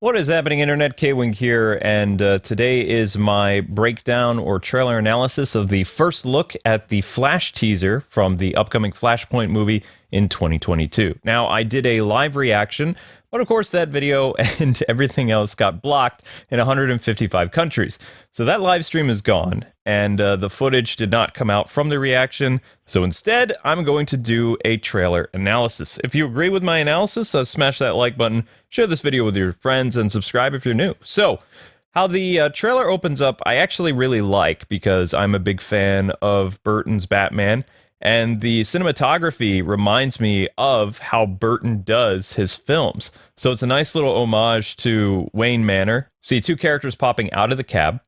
What is happening, Internet? Kwing here, and today is my breakdown or trailer analysis of the first look at the Flash teaser from the upcoming Flashpoint movie in 2022. Now, I did a live reaction, but of course, that video and everything else got blocked in 155 countries. So that live stream is gone, and the footage did not come out from the reaction. So instead, I'm going to do a trailer analysis. If you agree with my analysis, smash that like button, share this video with your friends, and subscribe if you're new. So, how the trailer opens up, I actually really like because I'm a big fan of Burton's Batman, and the cinematography reminds me of how Burton does his films. So it's a nice little homage to Wayne Manor. See two characters popping out of the cab.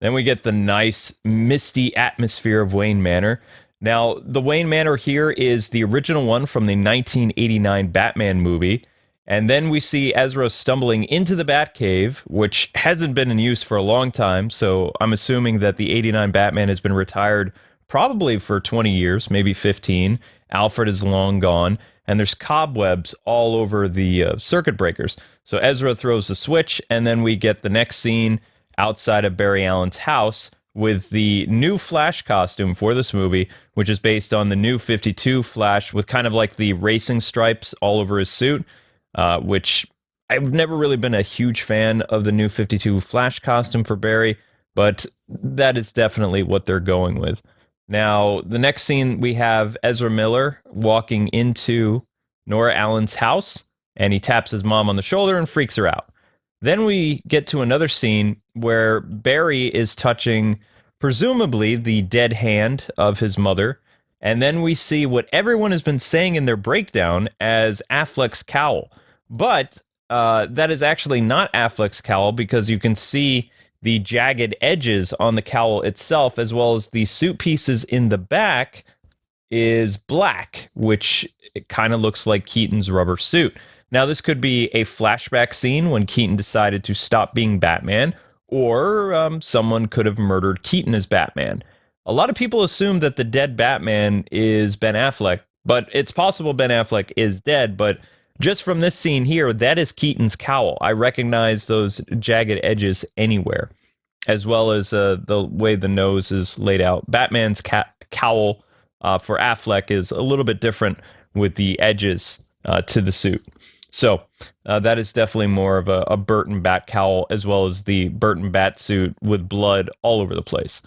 Then we get the nice misty atmosphere of Wayne Manor. Now, the Wayne Manor here is the original one from the 1989 Batman movie. And then we see Ezra stumbling into the Batcave, which hasn't been in use for a long time. So I'm assuming that the 89 Batman has been retired probably for 20 years, maybe 15. Alfred is long gone, and there's cobwebs all over the circuit breakers. So Ezra throws the switch, and then we get the next scene outside of Barry Allen's house with the new Flash costume for this movie, which is based on the new 52 Flash with kind of like the racing stripes all over his suit, which I've never really been a huge fan of the new 52 Flash costume for Barry, but that is definitely what they're going with. Now, the next scene, we have Ezra Miller walking into Nora Allen's house, and he taps his mom on the shoulder and freaks her out. Then we get to another scene where Barry is touching, presumably, the dead hand of his mother. And then we see what everyone has been saying in their breakdown as Affleck's cowl. But that is actually not Affleck's cowl because you can see the jagged edges on the cowl itself, as well as the suit pieces in the back is black, which kind of looks like Keaton's rubber suit. Now, this could be a flashback scene when Keaton decided to stop being Batman, or someone could have murdered Keaton as Batman. A lot of people assume that the dead Batman is Ben Affleck, but it's possible Ben Affleck is dead, but just from this scene here, that is Keaton's cowl. I recognize those jagged edges anywhere, as well as the way the nose is laid out. Batman's cowl for Affleck is a little bit different with the edges to the suit. So that is definitely more of a Burton bat cowl, as well as the Burton bat suit with blood all over the place.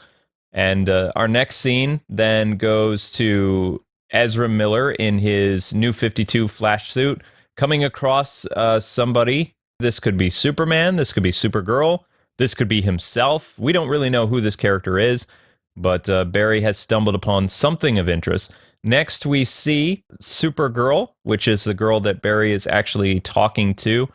And our next scene then goes to Ezra Miller in his new 52 Flash suit, coming across somebody. This could be Superman, this could be Supergirl, this could be himself. We don't really know who this character is, but Barry has stumbled upon something of interest. Next, we see Supergirl, which is the girl that Barry is actually talking to,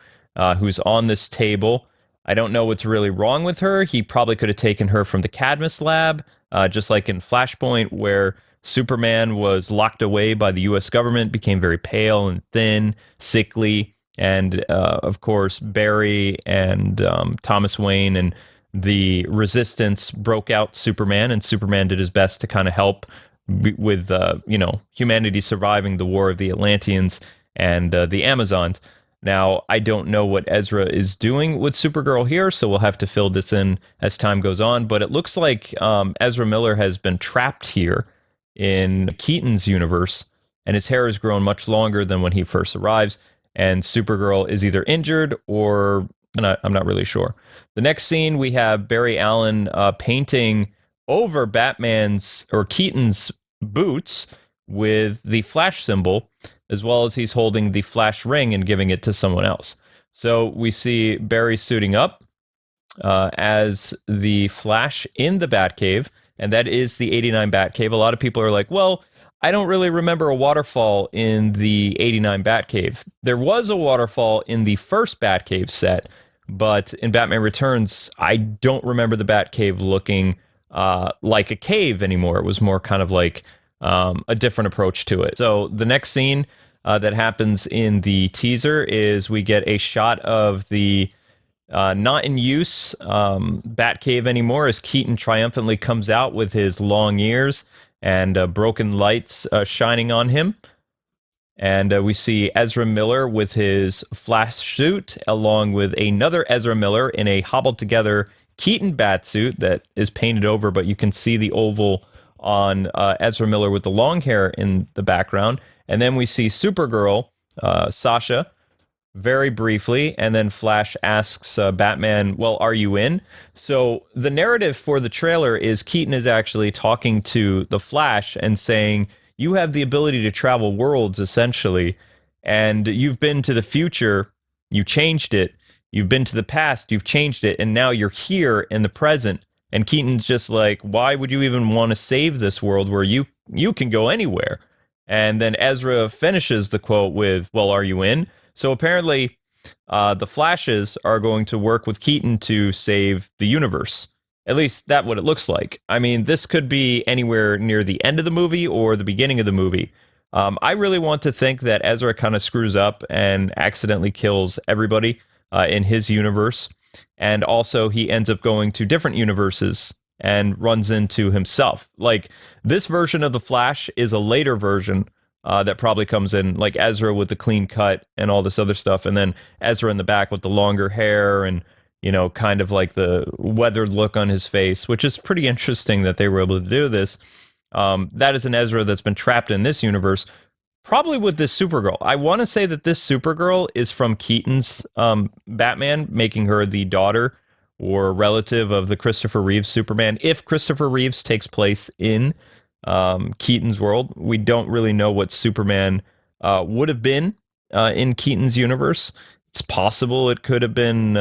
who's on this table. I don't know what's really wrong with her. He probably could have taken her from the Cadmus lab, just like in Flashpoint, where Superman was locked away by the U.S. government, became very pale and thin, sickly, and of course, Barry and Thomas Wayne and the Resistance broke out Superman, and Superman did his best to kind of help with humanity surviving the War of the Atlanteans and the Amazons. Now, I don't know what Ezra is doing with Supergirl here, so we'll have to fill this in as time goes on. But it looks like Ezra Miller has been trapped here in Keaton's universe, and his hair has grown much longer than when he first arrives. And Supergirl is either injured or I'm not really sure. The next scene, we have Barry Allen painting over Batman's or Keaton's boots with the Flash symbol, as well as he's holding the Flash ring and giving it to someone else. So we see Barry suiting up as the Flash in the Batcave, and that is the 89 Batcave. A lot of people are like, well, I don't really remember a waterfall in the 89 Batcave. There was a waterfall in the first Batcave set, but in Batman Returns, I don't remember the Batcave looking like a cave anymore. It was more kind of like a different approach to it. So the next scene that happens in the teaser is we get a shot of the not in use Batcave anymore as Keaton triumphantly comes out with his long ears and broken lights shining on him. And we see Ezra Miller with his Flash suit, along with another Ezra Miller in a hobbled together Keaton bat suit that is painted over, but you can see the oval on Ezra Miller with the long hair in the background. And then we see Supergirl, Sasha, very briefly, and then Flash asks Batman, well, are you in? So the narrative for the trailer is Keaton is actually talking to the Flash and saying, you have the ability to travel worlds, essentially, and you've been to the future, you changed it. You've been to the past, you've changed it, and now you're here in the present. And Keaton's just like, why would you even want to save this world where you can go anywhere? And then Ezra finishes the quote with, well, are you in? So apparently, the Flashes are going to work with Keaton to save the universe. At least that's what it looks like. I mean, this could be anywhere near the end of the movie or the beginning of the movie. I really want to think that Ezra kind of screws up and accidentally kills everybody in his universe. And also, he ends up going to different universes and runs into himself. Like, this version of the Flash is a later version that probably comes in, like Ezra with the clean cut and all this other stuff, and then Ezra in the back with the longer hair and, you know, kind of like the weathered look on his face, which is pretty interesting that they were able to do this. That is an Ezra that's been trapped in this universe, probably with this Supergirl. I want to say that this Supergirl is from Keaton's Batman, making her the daughter or relative of the Christopher Reeves Superman. If Christopher Reeves takes place in Keaton's world, we don't really know what Superman would have been in Keaton's universe. It's possible it could have been,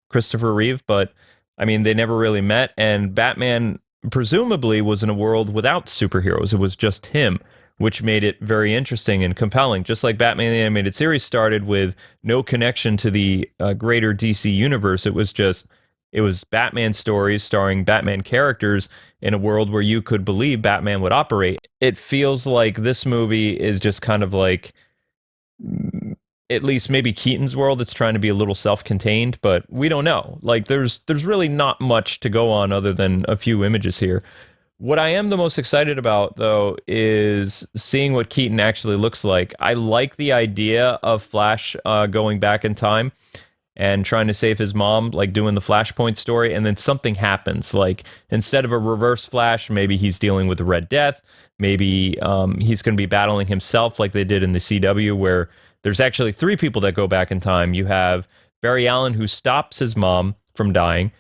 Christopher Reeve, but I mean, they never really met. And Batman presumably was in a world without superheroes. It was just him, which made it very interesting and compelling. Just like Batman the Animated Series started with no connection to the greater DC universe. It was Batman stories starring Batman characters in a world where you could believe Batman would operate. It feels like this movie is just kind of like, at least maybe Keaton's world, it's trying to be a little self-contained, but we don't know. Like, there's really not much to go on other than a few images here. What I am the most excited about, though, is seeing what Keaton actually looks like. I like the idea of Flash going back in time and trying to save his mom, like doing the Flashpoint story, and then something happens. Like, instead of a reverse Flash, maybe he's dealing with the Red Death. Maybe he's going to be battling himself like they did in the CW, where there's actually 3 people that go back in time. You have Barry Allen, who stops his mom from dying.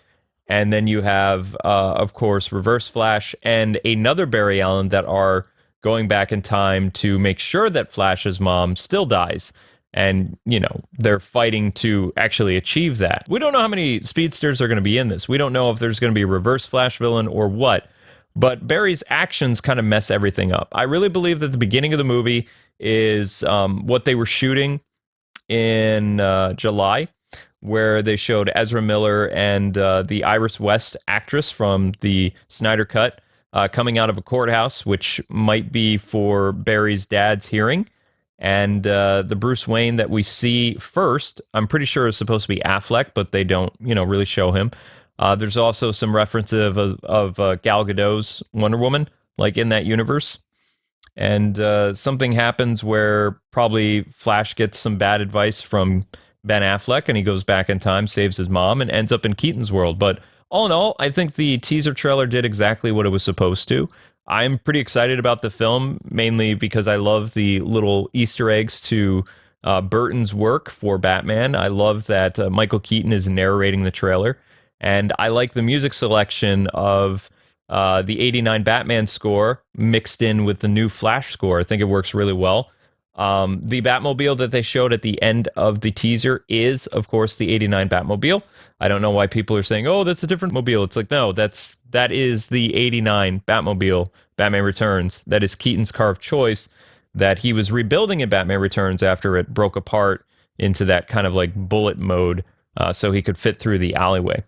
And then you have, of course, Reverse Flash and another Barry Allen that are going back in time to make sure that Flash's mom still dies. And, you know, they're fighting to actually achieve that. We don't know how many speedsters are going to be in this. We don't know if there's going to be a Reverse Flash villain or what. But Barry's actions kind of mess everything up. I really believe that the beginning of the movie is what they were shooting in July, where they showed Ezra Miller and the Iris West actress from the Snyder Cut coming out of a courthouse, which might be for Barry's dad's hearing. And the Bruce Wayne that we see first, I'm pretty sure is supposed to be Affleck, but they don't, really show him. There's also some reference of Gal Gadot's Wonder Woman, like in that universe. And something happens where probably Flash gets some bad advice from Ben Affleck, and he goes back in time, saves his mom, and ends up in Keaton's world. But all in all, I think the teaser trailer did exactly what it was supposed to. I'm pretty excited about the film, mainly because I love the little Easter eggs to Burton's work for Batman. I love that Michael Keaton is narrating the trailer, and I like the music selection of the '89 Batman score mixed in with the new Flash score. I think it works really well. The Batmobile that they showed at the end of the teaser is, of course, the '89 Batmobile. I don't know why people are saying, "Oh, that's a different mobile." It's like, no, that is the '89 Batmobile, Batman Returns. That is Keaton's car of choice that he was rebuilding in Batman Returns after it broke apart into that kind of like bullet mode, so he could fit through the alleyway.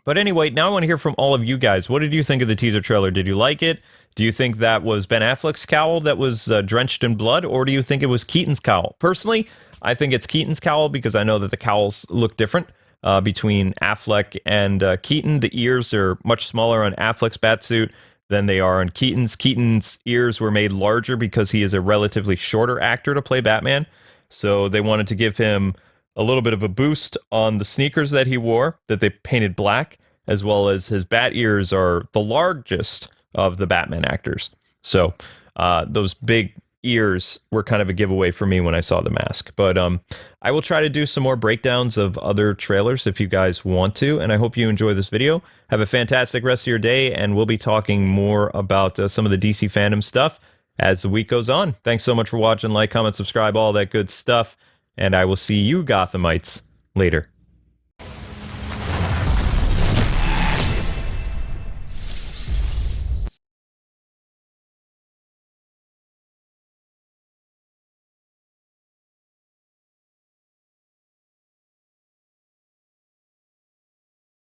But anyway, now I want to hear from all of you guys. What did you think of the teaser trailer? Did you like it? Do you think that was Ben Affleck's cowl that was drenched in blood, or do you think it was Keaton's cowl? Personally, I think it's Keaton's cowl because I know that the cowls look different between Affleck and Keaton. The ears are much smaller on Affleck's batsuit. than they are on Keaton's. Keaton's ears were made larger because he is a relatively shorter actor to play Batman. So they wanted to give him a little bit of a boost on the sneakers that he wore that they painted black, as well as his bat ears are the largest of the Batman actors. So those big ears were kind of a giveaway for me when I saw the mask. But I will try to do some more breakdowns of other trailers if you guys want to, and I hope you enjoy this video. Have a fantastic rest of your day, and we'll be talking more about some of the DC fandom stuff as the week goes on. Thanks so much for watching. Like, comment, subscribe, all that good stuff, and I will see you Gothamites later.